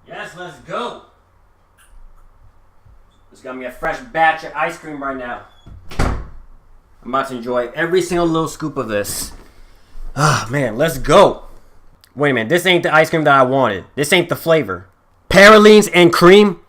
Yes, let's go. It's got me a fresh batch of ice cream right now. I'm about to enjoy every single little scoop of this. Ah, man, let's go. Wait a minute, this ain't the ice cream that I wanted. This ain't the flavor. Pralines and cream?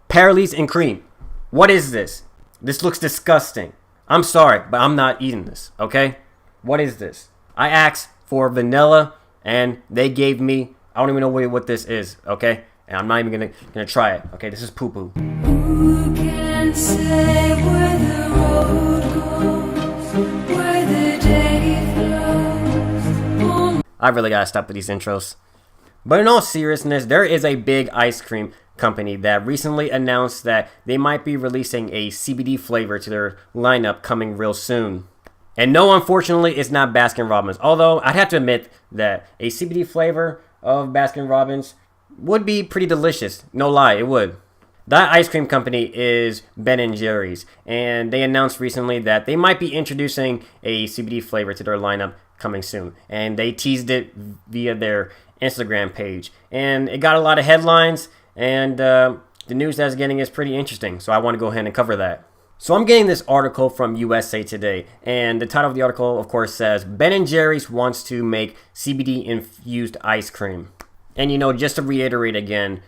Pralines and cream. What is this? This looks disgusting. I'm sorry, but I'm not eating this, okay? What is this? I asked for vanilla, and they gave me, I don't even know what this is, okay? And I'm not even gonna try it, okay? This is poo-poo. Who can say where the road goes, where the day flows? I really gotta stop with these intros. But in all seriousness, there is a big ice cream company that recently announced that they might be releasing a CBD flavor to their lineup coming real soon. And no, unfortunately, it's not Baskin-Robbins. Although, I'd have to admit that a CBD flavor of Baskin-Robbins would be pretty delicious. No lie, it would. That ice cream company is Ben&Jerry's, and they announced recently that they might be introducing a CBD flavor to their lineup coming soon. And they teased it via their Instagram page. And it got a lot of headlines, and the news that's getting is pretty interesting. So I want to go ahead and cover that. So I'm getting this article from USA Today, and the title of the article, of course, says Ben&Jerry's wants to make CBD-infused ice cream. And, just to reiterate again,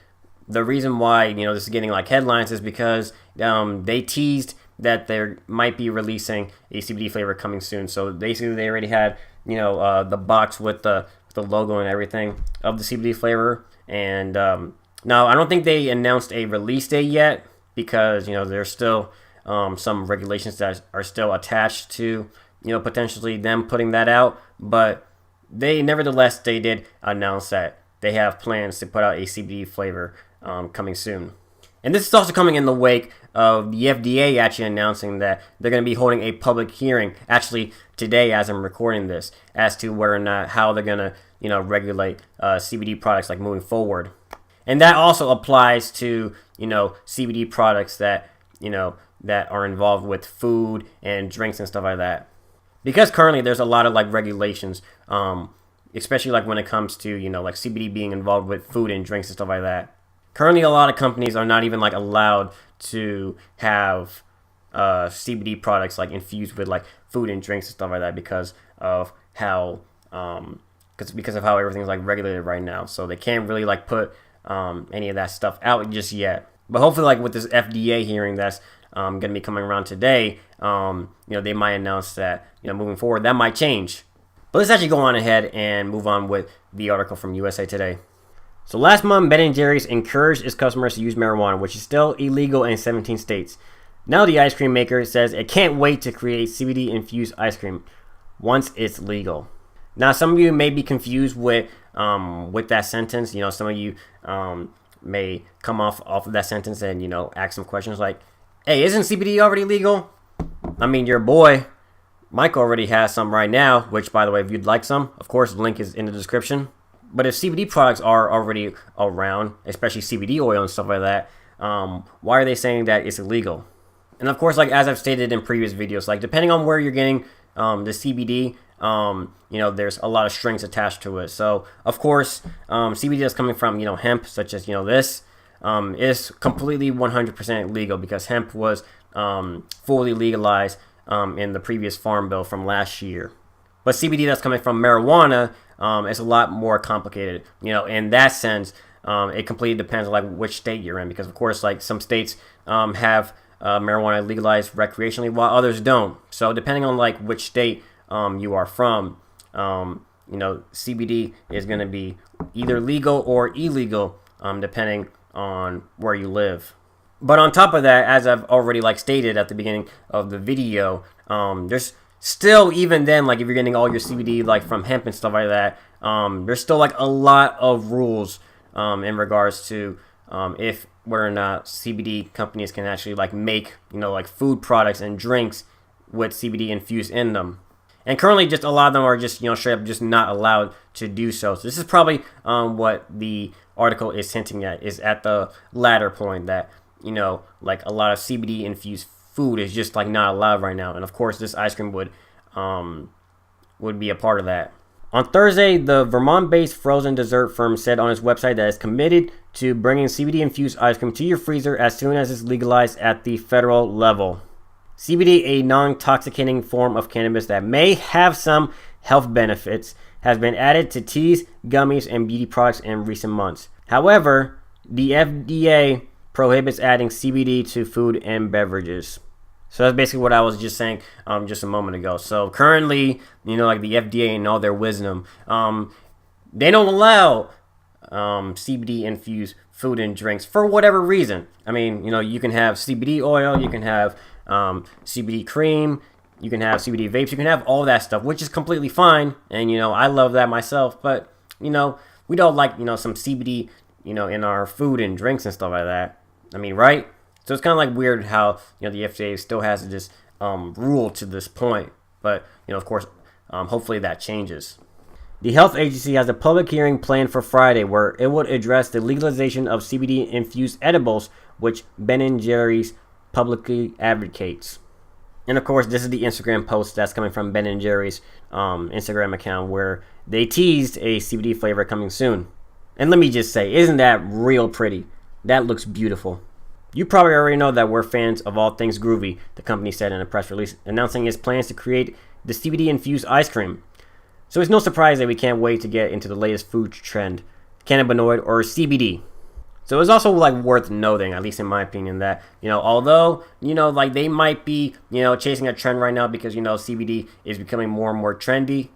the reason why, this is getting like headlines is because they teased that they might be releasing a CBD flavor coming soon. So basically they already had, the box with the logo and everything of the CBD flavor. And now I don't think they announced a release date yet because, there's still some regulations that are still attached to, potentially them putting that out. But nevertheless, they did announce that they have plans to put out a CBD flavor coming soon. And this is also coming in the wake of the FDA actually announcing that they're going to be holding a public hearing, actually today as I'm recording this, as to whether or not how they're going to, regulate CBD products like moving forward. And that also applies to, CBD products that, that are involved with food and drinks and stuff like that. Because currently there's a lot of like regulations, especially like when it comes to, like CBD being involved with food and drinks and stuff like that. Currently, a lot of companies are not even like allowed to have CBD products like infused with like food and drinks and stuff like that because of how because of how everything's like regulated right now. So they can't really like put any of that stuff out just yet. But hopefully, like with this FDA hearing that's going to be coming around today, they might announce that moving forward that might change. But let's actually go on ahead and move on with the article from USA Today. So last month, Ben&Jerry's encouraged its customers to use marijuana, which is still illegal in 17 states. Now the ice cream maker says it can't wait to create CBD-infused ice cream once it's legal. Now, some of you may be confused with that sentence. Some of you may come off of that sentence and, ask some questions like, hey, isn't CBD already legal? I mean, your boy, Mike already has some right now, which, by the way, if you'd like some, of course, the link is in the description. But if CBD products are already around, especially CBD oil and stuff like that, why are they saying that it's illegal? And of course, like as I've stated in previous videos, like depending on where you're getting the CBD, there's a lot of strings attached to it. So of course, CBD that's coming from hemp, such as this, is completely 100% legal because hemp was fully legalized in the previous farm bill from last year. But CBD that's coming from marijuana is a lot more complicated. In that sense, it completely depends on like which state you're in, because of course, like some states have marijuana legalized recreationally, while others don't. So depending on like which state you are from, CBD is going to be either legal or illegal, depending on where you live. But on top of that, as I've already like stated at the beginning of the video, there's still, even then, like if you're getting all your CBD like from hemp and stuff like that, there's still like a lot of rules in regards to if whether or not CBD companies can actually like make like food products and drinks with CBD infused in them. And currently, just a lot of them are just straight up just not allowed to do so. So this is probably what the article is hinting at, is at the latter point that like a lot of CBD infused food is just like not allowed right now. And of course, this ice cream would be a part of that. On Thursday, the Vermont-based frozen dessert firm said on its website that it's committed to bringing CBD-infused ice cream to your freezer as soon as it's legalized at the federal level. CBD, a non-intoxicating form of cannabis that may have some health benefits, has been added to teas, gummies, and beauty products in recent months. However, the FDA prohibits adding CBD to food and beverages. So that's basically what I was just saying just a moment ago. So currently, like the FDA and all their wisdom, they don't allow CBD-infused food and drinks for whatever reason. I mean, you can have CBD oil, you can have CBD cream, you can have CBD vapes, you can have all that stuff, which is completely fine. And, I love that myself. But, we don't like, some CBD, in our food and drinks and stuff like that. I mean, right? So it's kind of like weird how, the FDA still has this rule to this point. But, of course, hopefully that changes. The health agency has a public hearing planned for Friday where it would address the legalization of CBD-infused edibles, which Ben & Jerry's publicly advocates. And of course, this is the Instagram post that's coming from Ben & Jerry's Instagram account where they teased a CBD flavor coming soon. And let me just say, isn't that real pretty? That looks beautiful. You probably already know that we're fans of all things groovy, the company said in a press release, announcing its plans to create the CBD-infused ice cream. So it's no surprise that we can't wait to get into the latest food trend, cannabinoid or CBD. So it's also worth noting, at least in my opinion, that although they might be chasing a trend right now because CBD is becoming more and more trendy,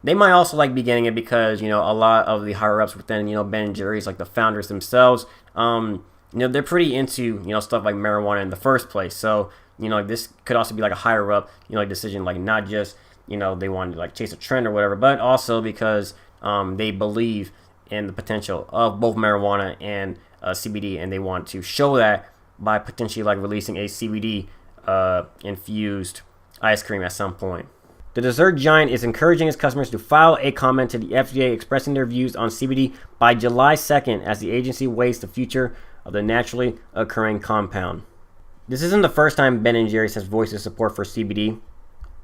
they might also be getting it because a lot of the higher ups within Ben & Jerry's, like the founders themselves, they're pretty into stuff like marijuana in the first place. So this could also be a higher up decision, not just they wanted to chase a trend or whatever, but also because they believe in the potential of both marijuana and CBD, and they want to show that by potentially releasing a CBD infused ice cream at some point. The dessert giant is encouraging its customers to file a comment to the FDA expressing their views on CBD by July 2nd as the agency weighs the future of the naturally occurring compound. This isn't the first time Ben & Jerry's has voiced its support for CBD.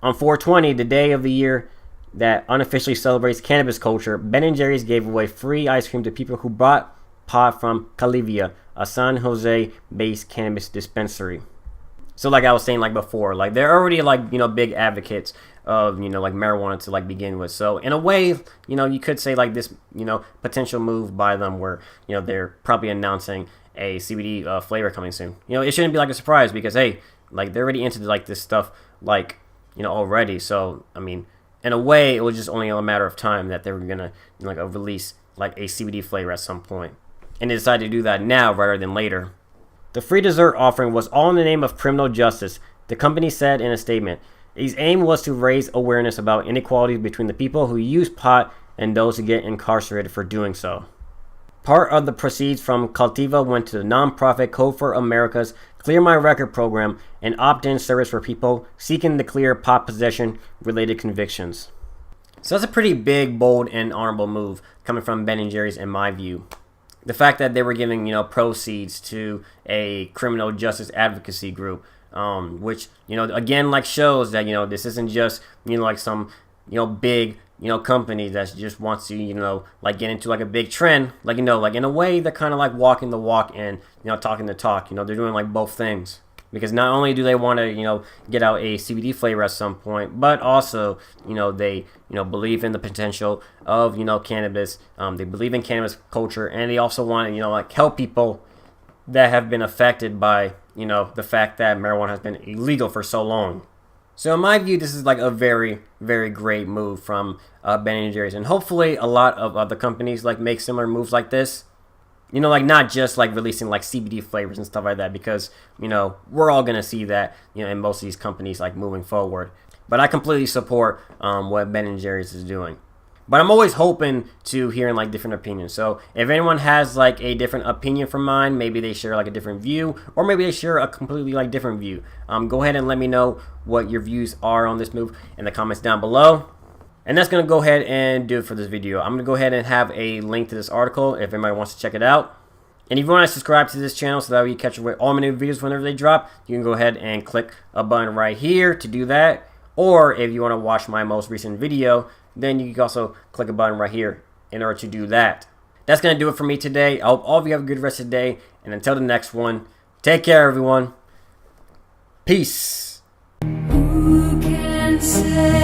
On 420, the day of the year that unofficially celebrates cannabis culture, Ben & Jerry's gave away free ice cream to people who bought pot from Calivia, a San Jose-based cannabis dispensary. So like I was saying before, they're already big advocates of marijuana to begin with. So in a way, you could say this potential move by them where they're probably announcing a CBD flavor coming soon. It shouldn't be a surprise because hey, they're already into this stuff already. So I mean, in a way, it was just only a matter of time that they were gonna release a CBD flavor at some point, and they decided to do that now rather than later. The free dessert offering was all in the name of criminal justice, the company said in a statement. Its aim was to raise awareness about inequalities between the people who use pot and those who get incarcerated for doing so. Part of the proceeds from Cultiva went to the nonprofit Code for America's Clear My Record program, an opt-in service for people seeking to clear pot possession-related convictions. So that's a pretty big, bold, and honorable move coming from Ben & Jerry's in my view. The fact that they were giving, proceeds to a criminal justice advocacy group, which, again, shows that, this isn't just, some, big, company that just wants to, get into a big trend. In a way, they're kind of walking the walk and, talking the talk. They're doing both things. Because not only do they want to, get out a CBD flavor at some point, but also, they, believe in the potential of, cannabis. They believe in cannabis culture, and they also want to, help people that have been affected by, the fact that marijuana has been illegal for so long. So in my view, this is a very, very great move from Ben & Jerry's, and hopefully a lot of other companies make similar moves like this. Not just releasing CBD flavors and stuff like that, because we're all gonna see that in most of these companies moving forward. But I completely support what Ben & Jerry's is doing. But I'm always hoping to hearing different opinions. So if anyone has a different opinion from mine, maybe they share a different view, or maybe they share a completely different view. Go ahead and let me know what your views are on this move in the comments down below. And that's going to go ahead and do it for this video. I'm going to go ahead and have a link to this article if anybody wants to check it out. And if you want to subscribe to this channel so that way you catch all my new videos whenever they drop, you can go ahead and click a button right here to do that. Or if you want to watch my most recent video, then you can also click a button right here in order to do that. that's going to do it for me today. I hope all of you have a good rest of the day. And until the next one, take care, everyone. Peace. Who can say